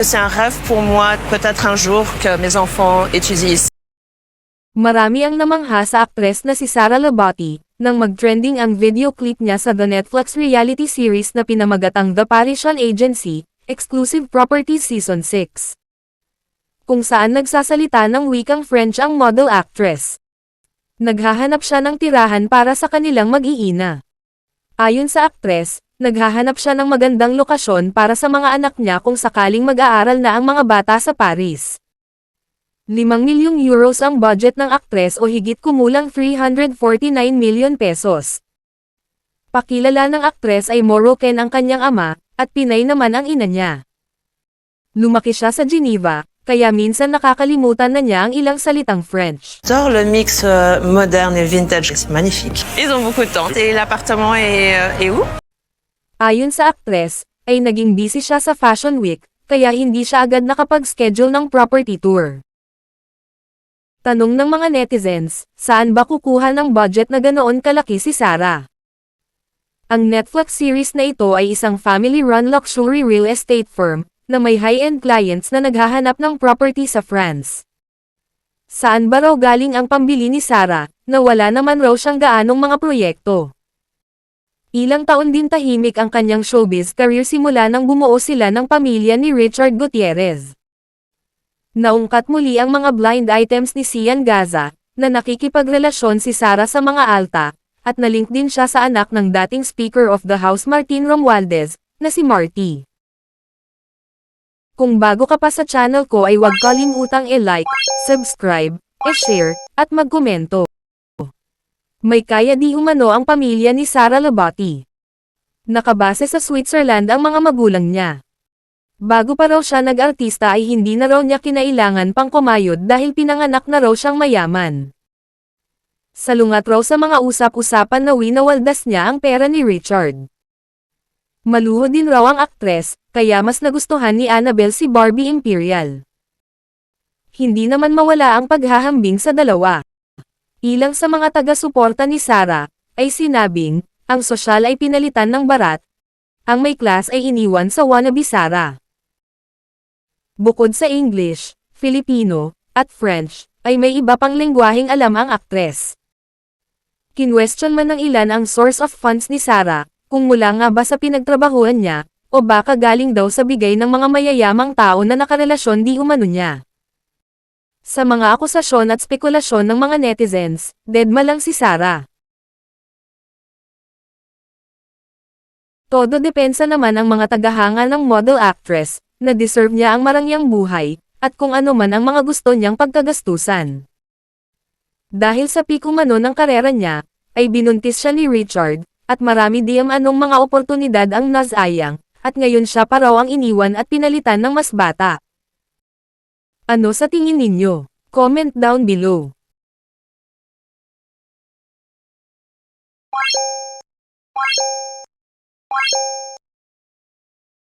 C'est un rêve pour moi, peut-être un jour, que mes enfants étudient ici. Marami ang namangha sa aktres na si Sara Labati, nang mag-trending ang video clip niya sa the Netflix reality series na pinamagatang The Parisian Agency, Exclusive Properties Season 6. Kung saan nagsasalita ng wikang French ang model actress. Naghahanap siya ng tirahan para sa kanilang mag-iina. Ayon sa aktres, naghahanap siya ng magandang lokasyon para sa mga anak niya kung sakaling mag-aaral na ang mga bata sa Paris. 5 milyong euros ang budget ng aktres o higit kumulang 349 million pesos. Pakilala ng aktres ay Moroccan ang kanyang ama, at Pinay naman ang ina niya. Lumaki siya sa Geneva, kaya minsan nakakalimutan na niya ang ilang salitang French. J'adore le mix moderne et vintage, c'est magnifique. Ils ont beaucoup de temps. Et l'appartement est où? Ayon sa aktres, ay naging busy siya sa Fashion Week, kaya hindi siya agad nakapag-schedule ng property tour. Tanong ng mga netizens, saan ba kukuha ng budget na ganoon kalaki si Sara? Ang Netflix series na ito ay isang family-run luxury real estate firm, na may high-end clients na naghahanap ng property sa France. Saan ba raw galing ang pambili ni Sara, na wala naman raw siyang gaanong mga proyekto? Ilang taon din tahimik ang kanyang showbiz career simula nang bumuo sila ng pamilya ni Richard Gutierrez. Naungkat muli ang mga blind items ni Sian Gaza, na nakikipagrelasyon si Sara sa mga alta, at nalink din siya sa anak ng dating Speaker of the House Martin Romualdez, na si Marty. Kung bago ka pa sa channel ko ay huwag kalimutang i-like, subscribe, i-share, at magkomento. May kaya di umano ang pamilya ni Sara Labati. Nakabase sa Switzerland ang mga magulang niya. Bago pa raw siya nag-artista ay hindi na raw niya kinailangan pang kumayod dahil pinanganak na raw siyang mayaman. Salungat raw sa mga usap-usapan na winawaldas niya ang pera ni Richard. Maluho din raw ang aktres, kaya mas nagustuhan ni Annabelle si Barbie Imperial. Hindi naman mawala ang paghahambing sa dalawa. Ilang sa mga taga-suporta ni Sara, ay sinabing, ang sosyal ay pinalitan ng barat, ang may class ay iniwan sa wannabe Sara. Bukod sa English, Filipino, at French, ay may iba pang lengguwaheng alam ang aktres. Kinwestiyon man ng ilan ang source of funds ni Sara, kung mula nga ba sa pinagtrabahuan niya, o baka galing daw sa bigay ng mga mayayamang tao na nakarelasyon di umano niya. Sa mga akusasyon at spekulasyon ng mga netizens, deadma lang si Sara. Todo depensa naman ang mga tagahanga ng model actress, na deserve niya ang marangyang buhay, at kung ano man ang mga gusto niyang pagkagastusan. Dahil sa piko mano ng karera niya, ay binuntis siya ni Richard, at marami diyang anong mga oportunidad ang nasayang, at ngayon siya pa raw ang iniwan at pinalitan ng mas bata. Ano sa tingin ninyo? Comment down below.